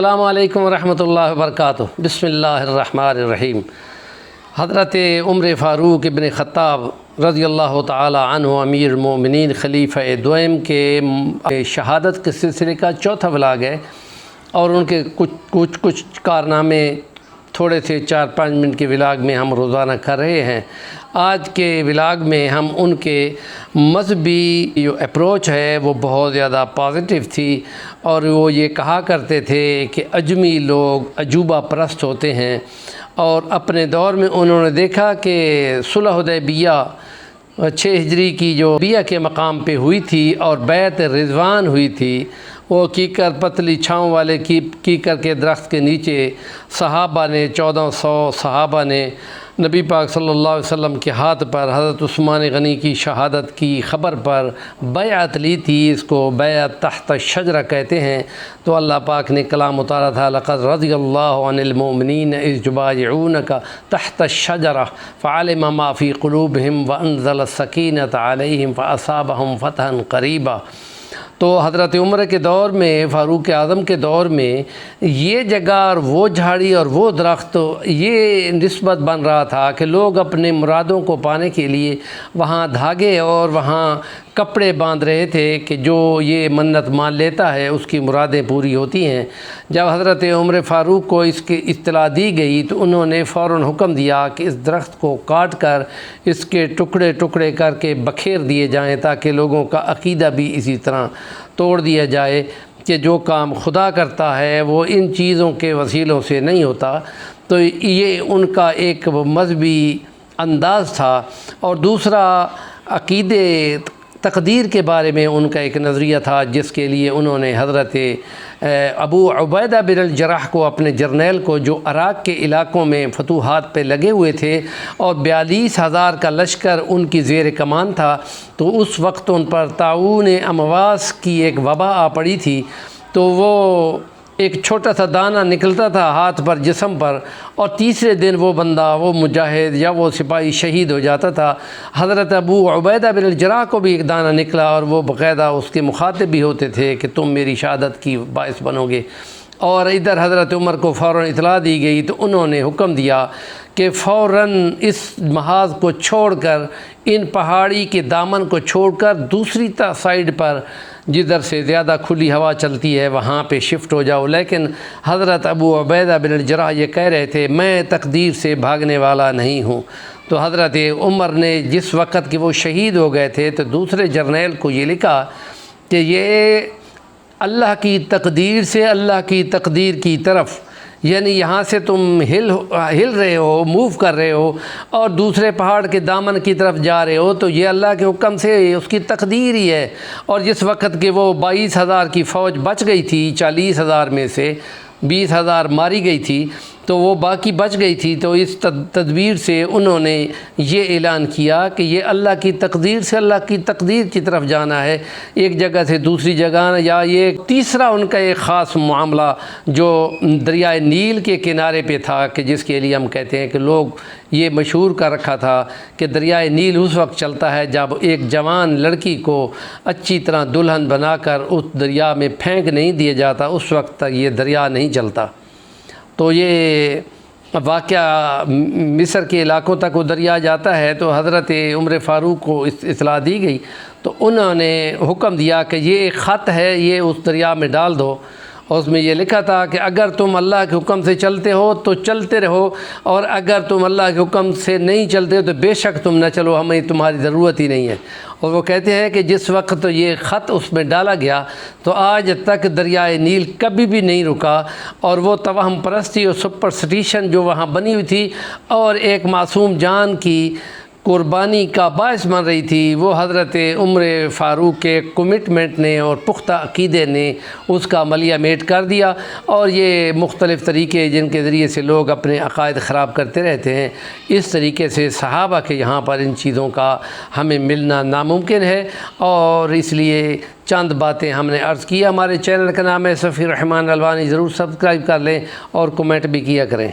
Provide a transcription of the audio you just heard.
السلام علیکم ورحمۃ اللہ وبرکاتہ۔ بسم اللہ الرحمن الرحیم۔ حضرت عمر فاروق ابن خطاب رضی اللہ تعالی عنہ امیر المومنین خلیفہ دوئم کے شہادت کے سلسلے کا چوتھا ولاگ ہے، اور ان کے کچھ کارنامے تھوڑے سے 4-5 منٹ کے ولاگ میں ہم روزانہ کر رہے ہیں۔ آج کے ولاگ میں ہم ان کے مذہبی جو اپروچ ہے وہ بہت زیادہ پازیٹیو تھی، اور وہ یہ کہا کرتے تھے کہ اجمی لوگ عجوبہ پرست ہوتے ہیں، اور اپنے دور میں انہوں نے دیکھا کہ صلح حدیبیہ 6 ہجری کی جو بیعہ کے مقام پہ ہوئی تھی اور بیعت رضوان ہوئی تھی، وہ کیکر پتلی چھاؤں والے کیکر کے درخت کے نیچے صحابہ نے 1400 صحابہ نے نبی پاک صلی اللہ علیہ وسلم کے ہاتھ پر حضرت عثمان غنی کی شہادت کی خبر پر بیعت لی تھی۔ اس کو بیعت تحت الشجرہ کہتے ہیں۔ تو اللہ پاک نے کلام اتارا تھا، لقد رضی اللہ عن المؤمنین اذ یبایعونک تحت الشجرہ فعلم ما فی قلوبہم وانزل السکینۃ علیہم فاصابہم فتحا قریبا۔ تو حضرت عمر کے دور میں، فاروق اعظم کے دور میں، یہ جگہ اور وہ جھاڑی اور وہ درخت، یہ نسبت بن رہا تھا کہ لوگ اپنے مرادوں کو پانے کے لیے وہاں دھاگے اور وہاں کپڑے باندھ رہے تھے کہ جو یہ منت مان لیتا ہے اس کی مرادیں پوری ہوتی ہیں۔ جب حضرت عمر فاروق کو اس کی اطلاع دی گئی تو انہوں نے فوراً حکم دیا کہ اس درخت کو کاٹ کر اس کے ٹکڑے ٹکڑے کر کے بکھیر دیے جائیں، تاکہ لوگوں کا عقیدہ بھی اسی طرح توڑ دیا جائے کہ جو کام خدا کرتا ہے وہ ان چیزوں کے وسیلوں سے نہیں ہوتا۔ تو یہ ان کا ایک مذہبی انداز تھا، اور دوسرا عقیدے تقدیر کے بارے میں ان کا ایک نظریہ تھا، جس کے لیے انہوں نے حضرت ابو عبیدہ بن الجراح کو، اپنے جرنیل کو، جو عراق کے علاقوں میں فتوحات پہ لگے ہوئے تھے اور 42,000 کا لشکر ان کی زیر کمان تھا، تو اس وقت ان پر طاعون امواس کی ایک وبا آ پڑی تھی۔ تو وہ ایک چھوٹا سا دانہ نکلتا تھا ہاتھ پر، جسم پر، اور تیسرے دن وہ بندہ، وہ مجاہد یا وہ سپاہی شہید ہو جاتا تھا۔ حضرت ابو عبیدہ بن الجراح کو بھی ایک دانہ نکلا، اور وہ باقاعدہ اس کے مخاطب بھی ہوتے تھے کہ تم میری شہادت کی باعث بنو گے۔ اور ادھر حضرت عمر کو فوراً اطلاع دی گئی تو انہوں نے حکم دیا کہ فوراً اس محاذ کو چھوڑ کر، ان پہاڑی کے دامن کو چھوڑ کر دوسری سائیڈ پر جدھر سے زیادہ کھلی ہوا چلتی ہے وہاں پہ شفٹ ہو جاؤ۔ لیکن حضرت ابو عبیدہ بن الجراح یہ کہہ رہے تھے، میں تقدیر سے بھاگنے والا نہیں ہوں۔ تو حضرت عمر نے جس وقت کہ وہ شہید ہو گئے تھے تو دوسرے جرنیل کو یہ لکھا کہ یہ اللہ کی تقدیر سے اللہ کی تقدیر کی طرف، یعنی یہاں سے تم ہل رہے ہو، موو کر رہے ہو، اور دوسرے پہاڑ کے دامن کی طرف جا رہے ہو، تو یہ اللہ کے حکم سے اس کی تقدیر ہی ہے۔ اور جس وقت کہ وہ 22,000 کی فوج بچ گئی تھی، 40,000 میں سے 20,000 ماری گئی تھی، تو وہ باقی بچ گئی تھی، تو اس تدبیر سے انہوں نے یہ اعلان کیا کہ یہ اللہ کی تقدیر سے اللہ کی تقدیر کی طرف جانا ہے، ایک جگہ سے دوسری جگہ۔ یا یہ تیسرا ان کا ایک خاص معاملہ جو دریائے نیل کے کنارے پہ تھا، کہ جس کے لیے ہم کہتے ہیں کہ لوگ یہ مشہور کر رکھا تھا کہ دریائے نیل اس وقت چلتا ہے جب ایک جوان لڑکی کو اچھی طرح دلہن بنا کر اس دریا میں پھینک نہیں دیا جاتا، اس وقت تک یہ دریا نہیں چلتا۔ تو یہ واقعہ مصر کے علاقوں تک وہ دریا جاتا ہے۔ تو حضرت عمر فاروق کو اطلاع دی گئی تو انہوں نے حکم دیا کہ یہ ایک خط ہے، یہ اس دریا میں ڈال دو، اور اس میں یہ لکھا تھا کہ اگر تم اللہ کے حکم سے چلتے ہو تو چلتے رہو، اور اگر تم اللہ کے حکم سے نہیں چلتے تو بے شک تم نہ چلو، ہمیں تمہاری ضرورت ہی نہیں ہے۔ اور وہ کہتے ہیں کہ جس وقت یہ خط اس میں ڈالا گیا تو آج تک دریائے نیل کبھی بھی نہیں رکا، اور وہ توہم پرستی اور سپرسٹیشن جو وہاں بنی ہوئی تھی اور ایک معصوم جان کی قربانی کا باعث بن رہی تھی، وہ حضرت عمر فاروق کے کمٹمنٹ نے اور پختہ عقیدے نے اس کا عملیہ میٹ کر دیا۔ اور یہ مختلف طریقے جن کے ذریعے سے لوگ اپنے عقائد خراب کرتے رہتے ہیں، اس طریقے سے صحابہ کے یہاں پر ان چیزوں کا ہمیں ملنا ناممکن ہے، اور اس لیے چند باتیں ہم نے عرض کی۔ ہمارے چینل کا نام ہے صفی الرحمن الوانی، ضرور سبسکرائب کر لیں اور کمنٹ بھی کیا کریں۔